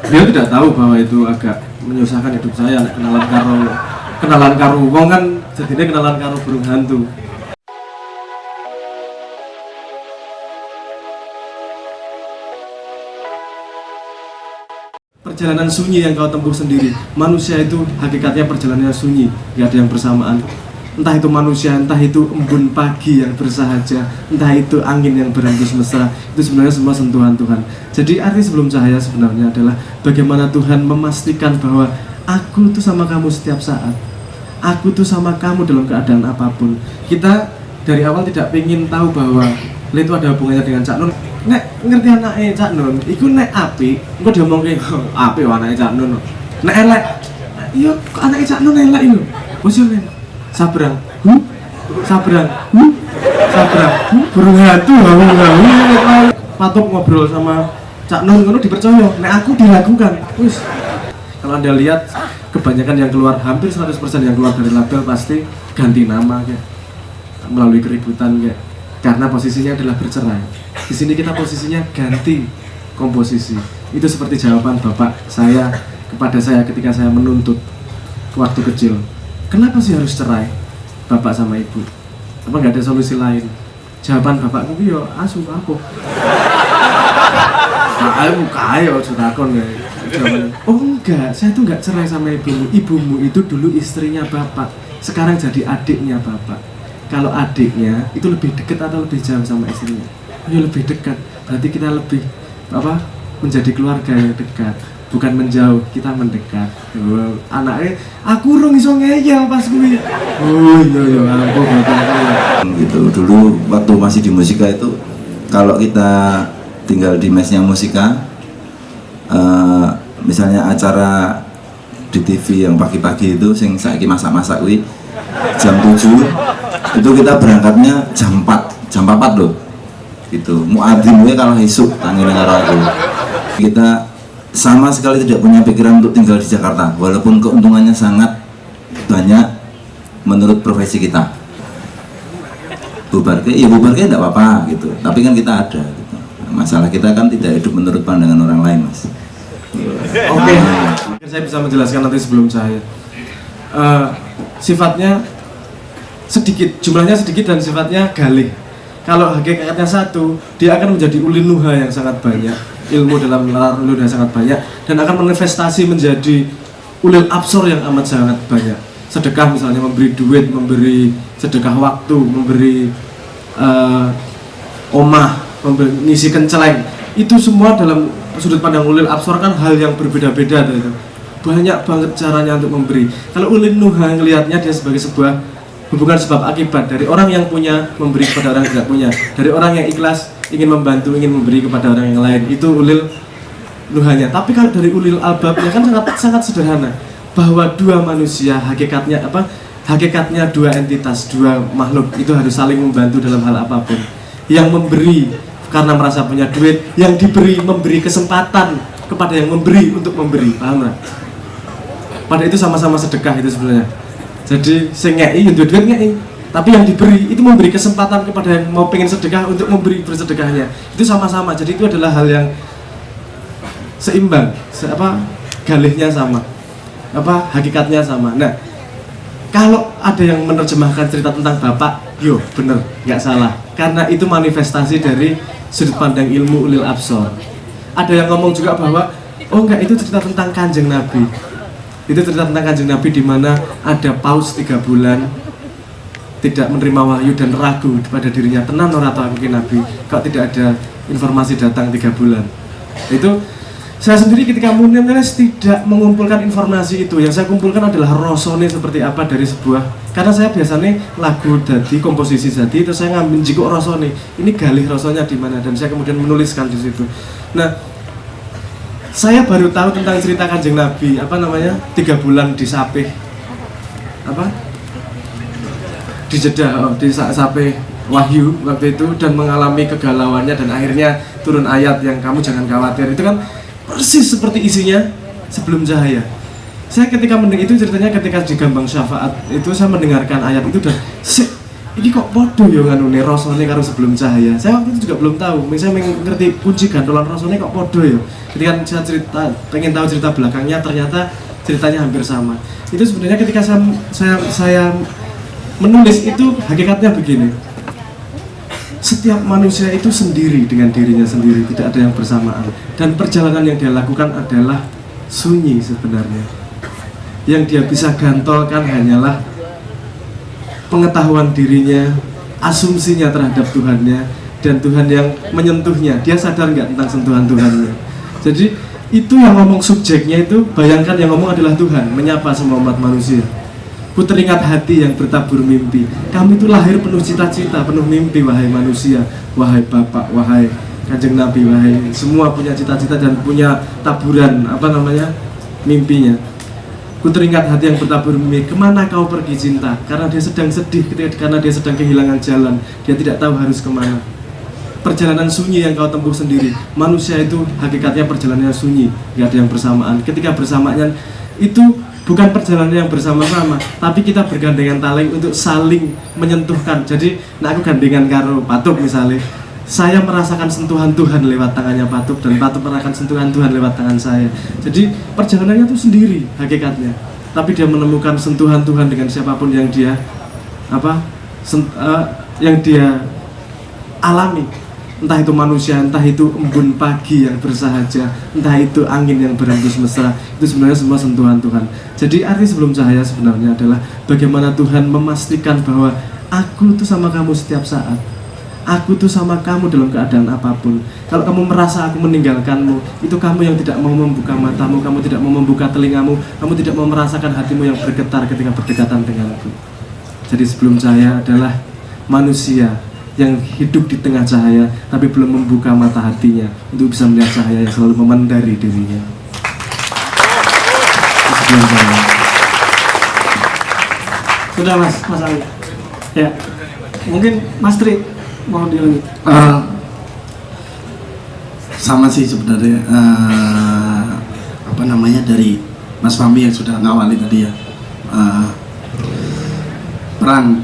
Dia tidak tahu bahwa itu agak menyusahkan hidup saya. Kenalan karo wong kan jadinya kenalan karo burung hantu. Perjalanan sunyi yang kau tempuh sendiri. Manusia itu hakikatnya perjalanannya sunyi, nggak ada yang bersamaan. Entah itu manusia, entah itu embun pagi yang bersahaja, entah itu angin yang berhembus mesra, itu sebenarnya semua sentuhan Tuhan. Jadi arti sebelum cahaya sebenarnya adalah bagaimana Tuhan memastikan bahwa aku tuh sama kamu setiap saat. Aku tuh sama kamu dalam keadaan apapun. Kita dari awal tidak ingin tahu bahwa itu ada hubungannya dengan Cak Nun. Nek ngerti anaknya Cak Nun, iku nek api, engko diomongke api anake Cak Nun. Nek elek, iya anake Cak Nun elek itu. Wis yo sabrang, sabrang, sabrang, burung hantu, patuk ngobrol sama Cak Nun, ngono dipercaya, nek aku diragukan, wis. Kalau Anda lihat, kebanyakan yang keluar, hampir 100% yang keluar dari label pasti ganti nama, kayak melalui keributan, kayak karena posisinya adalah bercerai. Di sini kita posisinya ganti komposisi. Itu seperti jawaban bapak saya kepada saya ketika saya menuntut waktu kecil. Kenapa sih harus cerai, bapak sama ibu? Apa nggak ada solusi lain? Jawaban bapakku, yo asuh aku. Aku kaya, sudah kon ya. Oh enggak, saya tuh nggak cerai sama ibumu. Ibumu itu dulu istrinya bapak, sekarang jadi adiknya bapak. Kalau adiknya itu lebih dekat atau lebih jauh sama istrinya? Ya lebih dekat. Berarti kita lebih menjadi keluarga yang dekat. Bukan menjauh, kita mendekat. Oh, anaknya, aku urung iso ngeyel pas kuwi. Oh iya aku bapak. Gitu dulu waktu masih di musika itu, kalau kita tinggal di mesnya musika, misalnya acara di TV yang pagi-pagi itu, sing saiki masak-masak kuwi jam 7, itu kita berangkatnya jam 4 loh. Gitu. Muadzin gue kalau isuk tanggung karo aku. Kita sama sekali tidak punya pikiran untuk tinggal di Jakarta, walaupun keuntungannya sangat banyak menurut profesi kita. Bubarke tidak apa-apa gitu, tapi kan kita ada gitu. Masalah kita kan tidak hidup menurut pandangan orang lain, Mas. Oke. Saya bisa menjelaskan nanti sebelum saya. Sifatnya sedikit, jumlahnya sedikit dan sifatnya galih. Kalau hakikatnya satu, dia akan menjadi ulin nuha yang sangat banyak. Ilmu dalam nalar ulun yang sangat banyak dan akan manifestasi menjadi ulil absor yang amat sangat banyak. Sedekah misalnya, memberi duit, memberi sedekah waktu, memberi omah, ngisi kenceleng, itu semua dalam sudut pandang ulil absor kan hal yang berbeda-beda itu. Banyak banget caranya untuk memberi. Kalau ulil nuha ngelihatnya dia sebagai sebuah hubungan sebab akibat, dari orang yang punya memberi kepada orang yang tidak punya, dari orang yang ikhlas ingin membantu, ingin memberi kepada orang yang lain, itu ulil nuhanya. Tapi kalau dari ulil albabnya kan sangat sederhana, bahwa dua manusia hakikatnya dua entitas, dua makhluk itu harus saling membantu dalam hal apapun. Yang memberi karena merasa punya duit, yang diberi memberi kesempatan kepada yang memberi untuk memberi, paham nggak? Pada itu sama-sama sedekah itu sebenarnya. Jadi sing ngei yo duit ngei, tapi yang diberi itu memberi kesempatan kepada yang mau pengen sedekah untuk memberi bersedekahnya. Itu sama-sama. Jadi itu adalah hal yang seimbang, galihnya sama, hakikatnya sama. Nah, kalau ada yang menerjemahkan cerita tentang bapak, yo bener, nggak salah, karena itu manifestasi dari sudut pandang ilmu ulil absor. Ada yang ngomong juga bahwa oh enggak, itu cerita tentang Kanjeng Nabi. Itu cerita tentang Kanjeng Nabi di mana ada paus 3 bulan tidak menerima wahyu dan ragu pada dirinya, tenan ora ta aku Nabi kok tidak ada informasi datang 3 bulan. Itu saya sendiri ketika menulis tidak mengumpulkan informasi itu. Yang saya kumpulkan adalah rosone seperti apa dari sebuah, karena saya biasanya lagu jadi komposisi jadi, terus saya ngambil jiko rosone, ini galih rosonya di mana, dan saya kemudian menuliskan di situ. Nah, saya baru tahu tentang cerita Kanjeng Nabi, 3 bulan di Sapeh, di Jeddah, di Sapeh Wahyu waktu itu, dan mengalami kegalauannya dan akhirnya turun ayat yang kamu jangan khawatir. Itu kan persis seperti isinya sebelum cahaya. Saya ketika mendengar itu ceritanya ketika di Gambang Syafaat itu saya mendengarkan ayat itu dan ini kok podo ya nganune rasane karo sebelum cahaya. Saya waktu itu juga belum tahu. Saya mengerti kunci gandolan rasane kok podo ya. Ketika saya cerita, pengen tahu cerita belakangnya, ternyata ceritanya hampir sama. Itu sebenarnya ketika saya menulis itu hakikatnya begini. Setiap manusia itu sendiri dengan dirinya sendiri, tidak ada yang bersamaan. Dan perjalanan yang dia lakukan adalah sunyi sebenarnya. Yang dia bisa gantolkan hanyalah pengetahuan dirinya, asumsinya terhadap Tuhannya, dan Tuhan yang menyentuhnya. Dia sadar nggak tentang sentuhan Tuhannya. Jadi itu yang ngomong subjeknya itu, bayangkan yang ngomong adalah Tuhan, menyapa semua umat manusia. Ku teringat hati yang bertabur mimpi. Kamu itu lahir penuh cita-cita, penuh mimpi, wahai manusia, wahai Bapak, wahai Kanjeng Nabi, wahai semua punya cita-cita dan punya taburan mimpinya. Ku teringat hati yang bertabur mimpi, kemana kau pergi cinta? Karena dia sedang sedih, karena dia sedang kehilangan jalan. Dia tidak tahu harus kemana. Perjalanan sunyi yang kau tempuh sendiri. Manusia itu hakikatnya perjalanannya sunyi, tidak ada yang bersamaan. Ketika bersamaan itu bukan perjalanan yang bersama-sama, tapi kita bergandengan tangan untuk saling menyentuhkan. Jadi, aku gandengan karo Patuk misalnya, saya merasakan sentuhan Tuhan lewat tangannya Patuk, dan Patuk merasakan sentuhan Tuhan lewat tangan saya. Jadi perjalanannya itu sendiri hakikatnya, tapi dia menemukan sentuhan Tuhan dengan siapapun yang dia yang dia alami. Entah itu manusia, entah itu embun pagi yang bersahaja, entah itu angin yang berhembus mesra, itu sebenarnya semua sentuhan Tuhan. Jadi arti sebelum cahaya sebenarnya adalah bagaimana Tuhan memastikan bahwa aku tuh sama kamu setiap saat. Aku tuh sama kamu dalam keadaan apapun. Kalau kamu merasa aku meninggalkanmu, itu kamu yang tidak mau membuka matamu, kamu tidak mau membuka telingamu, kamu tidak mau merasakan hatimu yang bergetar ketika berdekatan denganku. Jadi sebelum cahaya adalah manusia yang hidup di tengah cahaya, tapi belum membuka mata hatinya untuk bisa melihat cahaya yang selalu memendari dirinya. Sebelum cahaya. Sudah Mas Ali. Ya, mungkin Mas Tri mau dilanjut. Sama sih sebenarnya, dari Mas Fahmi yang sudah ngawali tadi ya,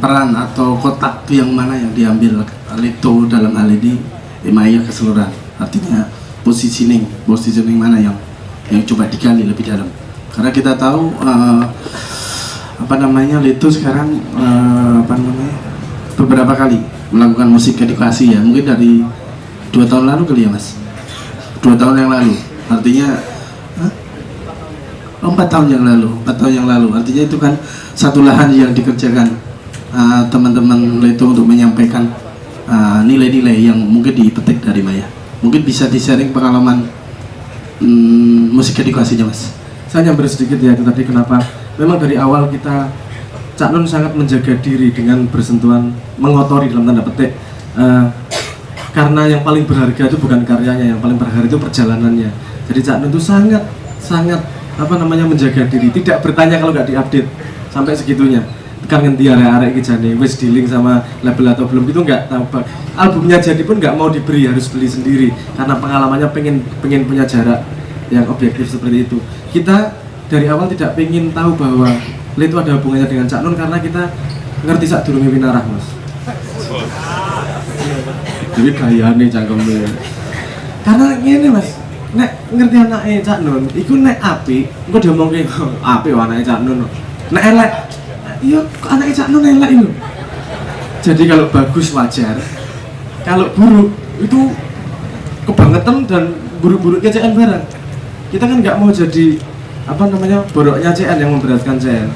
peran atau kotak itu yang mana yang diambil Leto dalam hal ini, Maya keseluruhan, artinya positioning mana yang coba digali lebih dalam, karena kita tahu Leto sekarang beberapa kali melakukan musik edukasi ya, mungkin dari 2 tahun lalu kali ya Mas, 2 tahun yang lalu, artinya 4 tahun yang lalu, artinya itu kan satu lahan yang dikerjakan teman-teman Leto untuk menyampaikan nilai-nilai yang mungkin dipetik dari Maya. Mungkin bisa di-sharing pengalaman musik edukasinya Mas. Saya nyamber sedikit ya, tadi kenapa memang dari awal kita Cak Nun sangat menjaga diri dengan bersentuhan, mengotori dalam tanda petik, karena yang paling berharga itu bukan karyanya, yang paling berharga itu perjalanannya. Jadi Cak Nun itu sangat menjaga diri, tidak bertanya kalau nggak diupdate sampai segitunya. Kan ngendi arek-arek iki jane wis dealing sama label atau belum, gitu nggak tahu. Albumnya jadi pun nggak mau diberi, harus beli sendiri karena pengalamannya pengen punya jarak yang objektif seperti itu. Kita dari awal tidak pengen tahu bahwa itu ada hubungannya dengan Cak Nun, karena kita ngerti sak durunge winarah Mas. Jadi gayane cangkeme. Karena ngene Mas, nek ngerti anake Cak Nun, iku nek apik, engko diomongke apik anake Cak Nun. Nek elek, iya anake Cak Nun elek itu. Jadi kalau bagus wajar, kalau buruk itu kebangetan dan buruk-buruknya CN bareng. Kita kan nggak mau jadi boroknya CN yang memberatkan CN.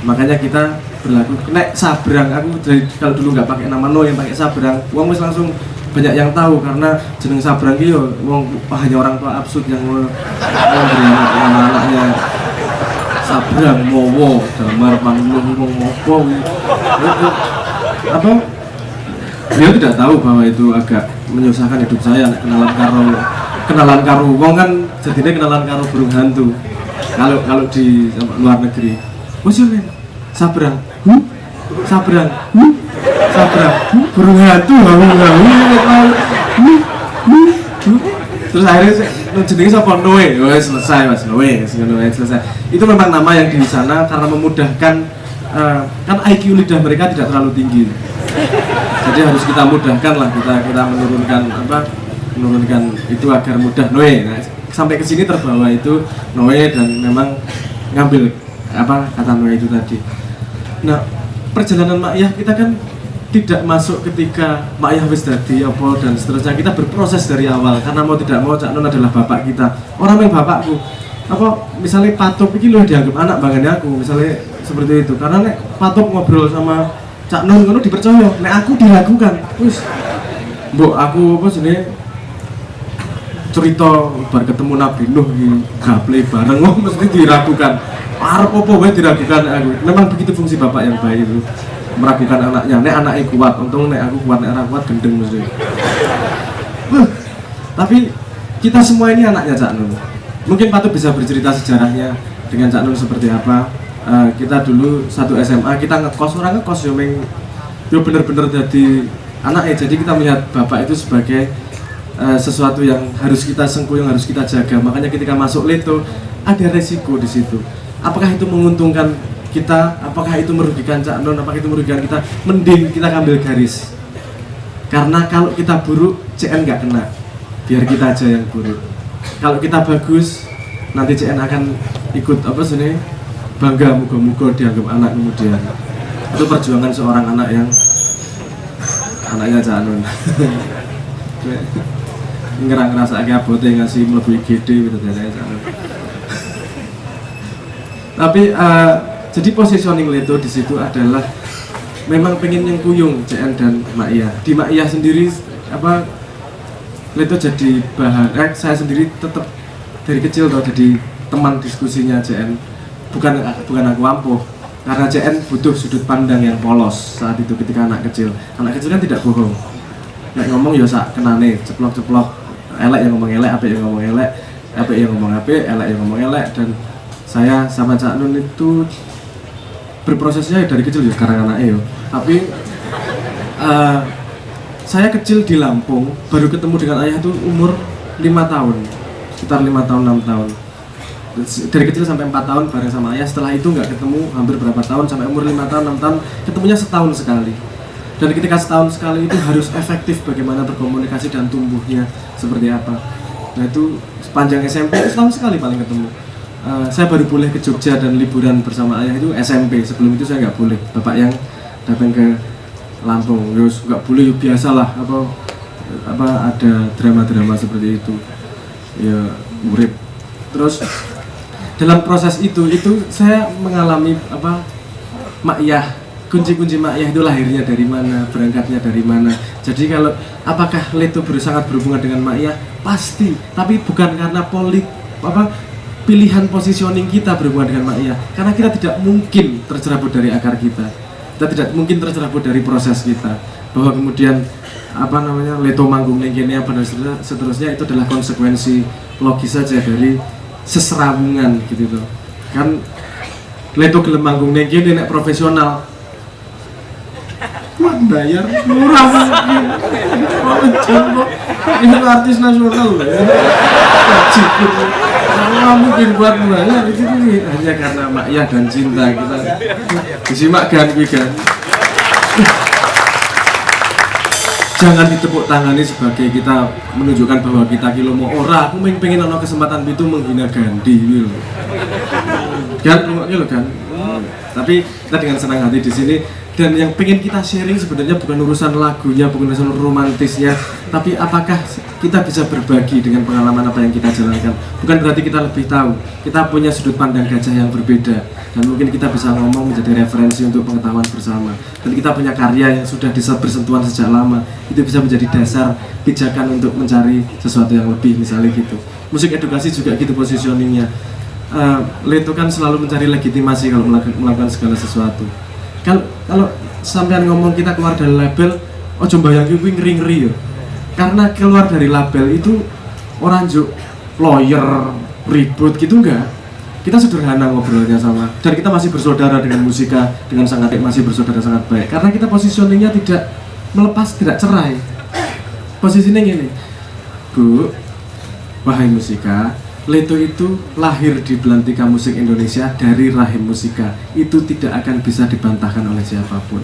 Makanya kita berlaku nek Sabrang, aku dari kalau dulu nggak pakai nama No, yang pakai Sabrang, wong wis langsung banyak yang tahu karena jeneng Sabrang ki yo wong hanya orang tua absurd yang memberi anak-anaknya Sabrang, Mowo, Damar, Panglung, Mopo. Dia tidak tahu bahwa itu agak menyusahkan hidup saya, kenalan karo wong kan jadinya kenalan karo burung hantu. Kalau di luar negeri, musuhnya Sabrang, Sabrang, burung hantu, terus akhirnya jenenge sapa Noe, selesai Mas, Noe selesai. Itu memang nama yang di sana karena memudahkan kan IQ lidah mereka tidak terlalu tinggi, jadi harus kita mudahkan lah, kita menurunkan itu agar mudah Noe. Nah, sampai ke sini terbawa itu Noe dan memang ngambil kata Noe itu tadi. Nah, perjalanan makyah kita kan tidak masuk ketika makyah wis dadi apa dan seterusnya. Kita berproses dari awal karena mau tidak mau Cak Nun adalah bapak kita. Orang yang bapakku misalnya Patok iki lho dianggap anak bangane aku, misalnya seperti itu. Karena nek Patok ngobrol sama Cak Nun ngono dipercaya, nek aku diragukan. Wis mbok aku cerita bar ketemu Nabi Nuh iki gaple bareng mesti diragukan. Arep apa wae diragukan aku. Memang begitu fungsi bapak yang baik itu. Meragukan anaknya. Nek anaknya kuat, untung nek aku kuat, nek ora kuat gendeng mesti. Tapi kita semua ini anaknya Cak Nun. Mungkin Patut bisa bercerita sejarahnya dengan Cak Nun seperti apa. Kita dulu satu SMA, kita ngekos, orang ngekos yo bener-bener jadi anaknya. Jadi kita melihat bapak itu sebagai sesuatu yang harus kita sengku, yang harus kita jaga. Makanya ketika masuk Leto ada resiko di situ. Apakah itu menguntungkan kita? Apakah itu merugikan Cak Nun? Apakah itu merugikan kita? Mending kita ambil garis. Karena kalau kita buruk, CN nggak kena. Biar kita aja yang buruk. Kalau kita bagus, nanti CN akan ikut bangga, moga-moga dianggap anak kemudian. Itu perjuangan seorang anak yang anaknya Cak Nun. Ngerasa kayak abote ngasih mlebu IGD gitu dari Cak Nun. Tapi jadi positioning Leto di situ adalah memang pengen yang kuyung CN dan Makyah. Di Makyah sendiri Leto jadi bahan, saya sendiri tetap dari kecil jadi teman diskusinya CN. Bukan aku ampuh, karena CN butuh sudut pandang yang polos saat itu ketika anak kecil. Anak kecil kan tidak bohong. Nek ngomong ya sak kenane, ceplok-ceplok. Elek yang ngomong elek, apik yang ngomong elek, apik yang ngomong apik, elek yang ngomong elek. Dan saya sama Cak Nun itu berprosesnya dari kecil ya sekarang anaknya ya. Tapi saya kecil di Lampung, baru ketemu dengan ayah itu umur 5 tahun, sekitar 5 tahun, 6 tahun. Dari kecil sampai 4 tahun bareng sama ayah, setelah itu nggak ketemu hampir berapa tahun, sampai umur 5 tahun, 6 tahun, ketemunya setahun sekali. Dan ketika setahun sekali itu harus efektif bagaimana berkomunikasi dan tumbuhnya seperti apa. Nah itu sepanjang SMP, setahun sekali paling ketemu. Saya baru boleh ke Jogja dan liburan bersama ayah itu SMP, sebelum itu saya nggak boleh. Bapak yang datang ke Lampung, yus nggak boleh, biasalah ada drama-drama seperti itu, ya murid. Terus dalam proses itu saya mengalami makyah, kunci-kunci makyah itu lahirnya dari mana, berangkatnya dari mana. Jadi kalau apakah Leto sangat berhubungan dengan makyah, pasti, tapi bukan karena pilihan positioning kita berhubungan dengan makyah, karena kita tidak mungkin tercerabut dari akar kita. Kita tidak mungkin tercerabut dari proses kita, bahwa kemudian Leto manggung nengkene apa dan seterusnya itu adalah konsekuensi logis saja dari seserabungan gitu tuh. Kan Leto gelem manggung nengkene nek profesional kuat bayar murah mungkin. Ini artis nasional loh ya. Wajib mungkin buat bayar itu hanya karena makyah dan cinta kita disimak kan. Jangan ditepuk tangani sebagai kita menunjukkan bahwa kita kilo mau aku pengen ono kesempatan itu menghina Gandhi gitu kan. Tapi kita dengan senang hati di sini. Dan yang pengen kita sharing sebenarnya bukan urusan lagunya, bukan urusan romantisnya, tapi apakah kita bisa berbagi dengan pengalaman apa yang kita jalankan. Bukan berarti kita lebih tahu, kita punya sudut pandang gajah yang berbeda, dan mungkin kita bisa ngomong menjadi referensi untuk pengetahuan bersama. Dan kita punya karya yang sudah bersentuhan sejak lama, itu bisa menjadi dasar pijakan untuk mencari sesuatu yang lebih, misalnya gitu. Musik edukasi juga gitu positioningnya. Leto kan selalu mencari legitimasi kalau melakukan segala sesuatu. Kalau sampean ngomong kita keluar dari label, ojo bayangin kuwi ngeri-ngeri ya. Karena keluar dari label itu orang juk lawyer ribut gitu enggak. Kita sederhana ngobrolnya sama, dan kita masih bersaudara dengan musika, dengan masih bersaudara sangat baik. Karena kita positioningnya tidak melepas, tidak cerai. Posisinya gini, Bu, wahai musika, Leto itu lahir di Belantika Musik Indonesia dari rahim musika. Itu tidak akan bisa dibantahkan oleh siapapun.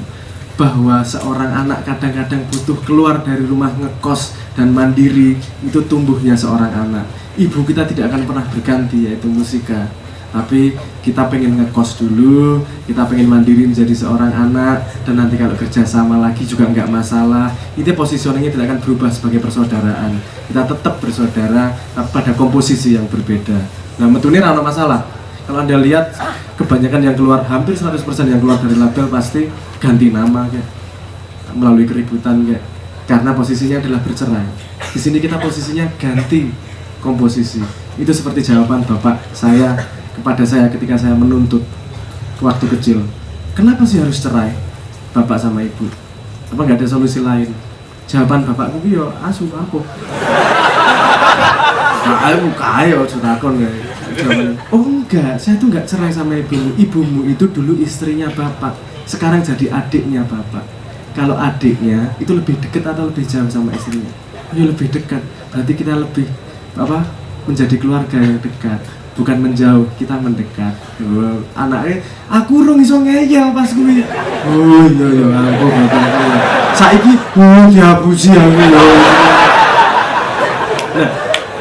Bahwa seorang anak kadang-kadang butuh keluar dari rumah ngekos dan mandiri, itu tumbuhnya seorang anak. Ibu kita tidak akan pernah berganti, yaitu musika. Tapi kita pengen ngekos dulu, kita pengen mandiri menjadi seorang anak, dan nanti kalau kerja sama lagi juga nggak masalah. Itu positioningnya tidak akan berubah sebagai persaudaraan. Kita tetap bersaudara pada komposisi yang berbeda. Nah, metune rano masalah. Kalau Anda lihat kebanyakan yang keluar, hampir 100% yang keluar dari label pasti ganti nama kayak melalui keributan kayak, karena posisinya adalah bercerai. Di sini kita posisinya ganti komposisi. Itu seperti jawaban bapak saya kepada saya ketika saya menuntut waktu kecil, kenapa sih harus cerai bapak sama ibu? Apa nggak ada solusi lain? Jawaban bapakku yo asu aku. Aku kaya surakon ya. Oh enggak, saya tuh nggak cerai sama ibumu. Ibumu itu dulu istrinya bapak, sekarang jadi adiknya bapak. Kalau adiknya itu lebih dekat atau lebih jauh sama istrinya? Ya lebih dekat. Berarti kita lebih menjadi keluarga yang dekat. Bukan menjauh, kita mendekat. Oh, anaknya, aku urung iso ngeyel pas kuwi. Oh iya aku bapakku. Saiki diapusi aku. Nah,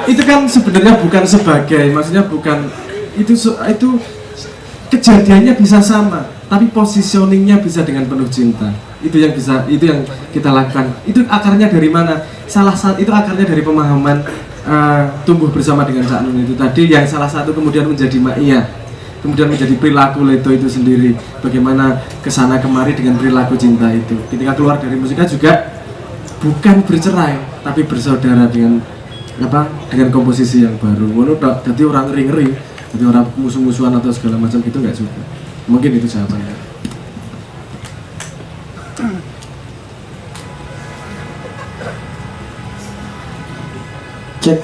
itu kan sebenarnya bukan sebagai, maksudnya bukan itu kejadiannya bisa sama, tapi positioningnya bisa dengan penuh cinta. Itu yang kita lakukan. Itu akarnya dari mana? Salah satu itu akarnya dari pemahaman tumbuh bersama dengan Cak Nun itu tadi, yang salah satu kemudian menjadi maiyah, kemudian menjadi perilaku Leto itu sendiri. Bagaimana kesana kemari dengan perilaku cinta itu. Ketika keluar dari musika juga bukan bercerai, tapi bersaudara dengan dengan komposisi yang baru. Jadi orang ngeri-ngeri, jadi orang musuh-musuhan atau segala macam gitu nggak juga. Mungkin itu jawabannya. Cek,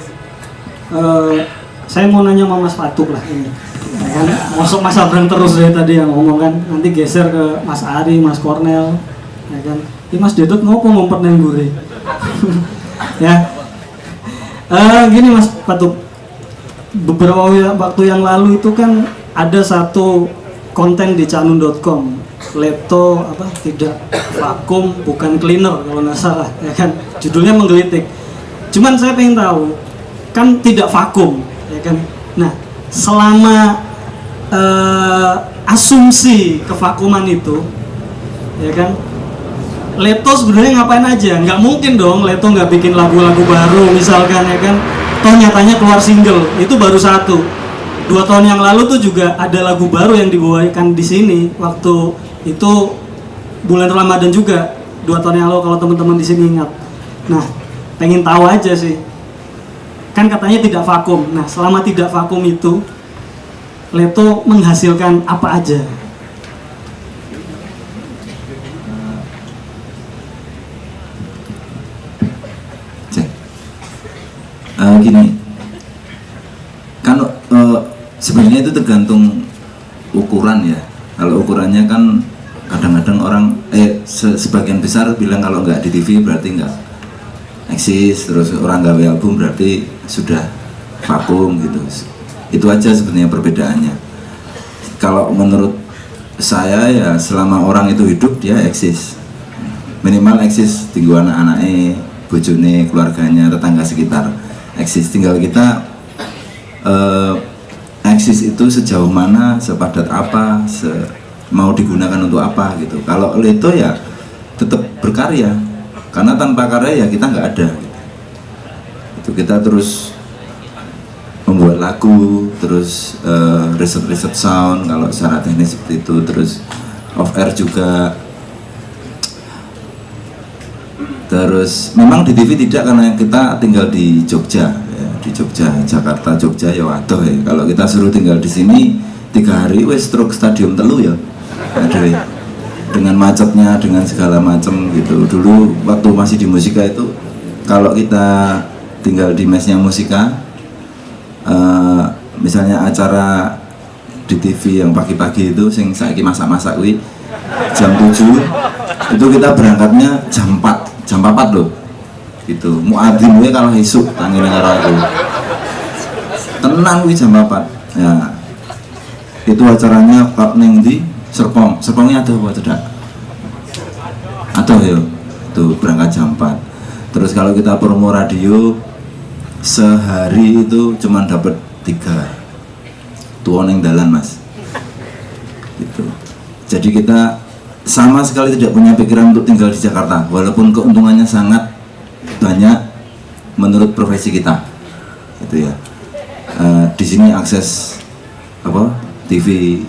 saya mau nanya sama Mas Fatuk lah ini. Ya kan, masuk Mas Abrang terus dari tadi yang ngomong kan, nanti geser ke Mas Ari, Mas Kornel, ya kan. Ini Mas Dedot ngopo ngumpet nang gure. Ya. Gini Mas Fatuk, beberapa waktu yang lalu itu kan ada satu konten di canun.com, Leto tidak vakum bukan cleaner kalau nggak salah, ya kan. Judulnya menggelitik. Cuman saya pengen tahu, kan tidak vakum, ya kan. Nah, selama asumsi kevakuman itu, ya kan, Leto sebenarnya ngapain aja? Nggak mungkin dong Leto nggak bikin lagu-lagu baru, misalkan, ya kan. Toh nyatanya keluar single, itu baru satu. 2 tahun yang lalu tuh juga ada lagu baru yang dibawakan di sini, waktu itu bulan Ramadan juga, 2 tahun yang lalu kalau teman-teman di sini ingat. Nah, pengen tahu aja sih, kan katanya tidak vakum. Nah, selama tidak vakum itu Leto menghasilkan apa aja? Gini, kan sebenarnya itu tergantung ukuran ya. Kalau ukurannya kan kadang-kadang orang sebagian besar bilang kalau nggak di TV berarti nggak eksis, terus orang gawe album berarti sudah vakum gitu. Itu aja sebenarnya perbedaannya. Kalau menurut saya ya selama orang itu hidup dia eksis, minimal eksis tinggal anak-anaknya, bojone, keluarganya, tetangga sekitar eksis. Tinggal kita eksis itu sejauh mana, sepadat apa, mau digunakan untuk apa gitu. Kalau Leto ya tetap berkarya, karena tanpa karya ya kita nggak ada gitu. Itu kita terus membuat lagu, terus riset sound kalau secara teknis seperti itu, terus off air juga. Terus memang di TV tidak, karena kita tinggal di Jogja ya, di Jogja, Jakarta, Jogja ya waduh ya. Kalau kita suruh tinggal di sini 3 hari wes stroke stadium telu ya. Aduh ya. Dengan macetnya, dengan segala macam gitu. Dulu waktu masih di musika itu kalau kita tinggal di mesnya musika, misalnya acara di TV yang pagi-pagi itu sing saiki masak-masak kuwi jam 7 itu kita berangkatnya jam 4 loh gitu. Muadzin gue kalau isuk tangine karo aku tenang wih jam 4 ya. Itu acaranya Pak Neng di Serpongnya ada apa tidak? Ada ya, tuh berangkat jam 4. Terus kalau kita promo radio sehari itu cuma dapat 3 tuan yang dalan mas gitu. Jadi kita sama sekali tidak punya pikiran untuk tinggal di Jakarta walaupun keuntungannya sangat banyak menurut profesi kita gitu ya. Di sini akses apa TV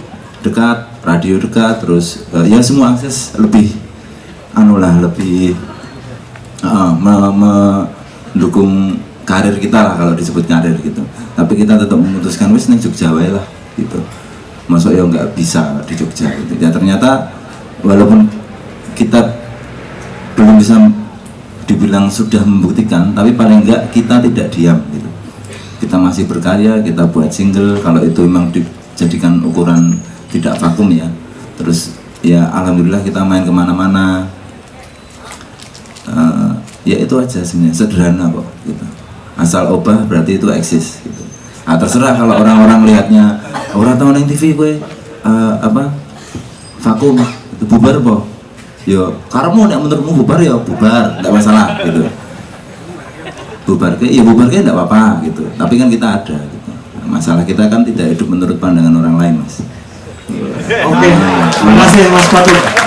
dekat, radio dekat, terus ya semua akses lebih lebih mendukung karir kita lah kalau disebut karir gitu. Tapi kita tetap memutuskan wis ning Jogja wae lah gitu. Masuk ya nggak bisa di Jogja gitu. Ya ternyata walaupun kita belum bisa dibilang sudah membuktikan, tapi paling enggak kita tidak diam gitu. Kita masih berkarya, kita buat single kalau itu memang dijadikan ukuran tidak vakum ya. Terus ya alhamdulillah kita main kemana-mana. Ya itu aja sebenarnya, sederhana kok gitu. Asal obah berarti itu eksis gitu. Nah, terserah kalau orang-orang lihatnya orang tahu neng TV gue vakum itu bubar po. Yo karemu nek menurutmu bubar ya bubar, tidak masalah gitu. Bubar ke ya bubar ke tidak apa-apa gitu. Tapi kan kita ada gitu. Masalah kita kan tidak hidup menurut pandangan orang lain mas. Oke, terima kasih Mas Fatul.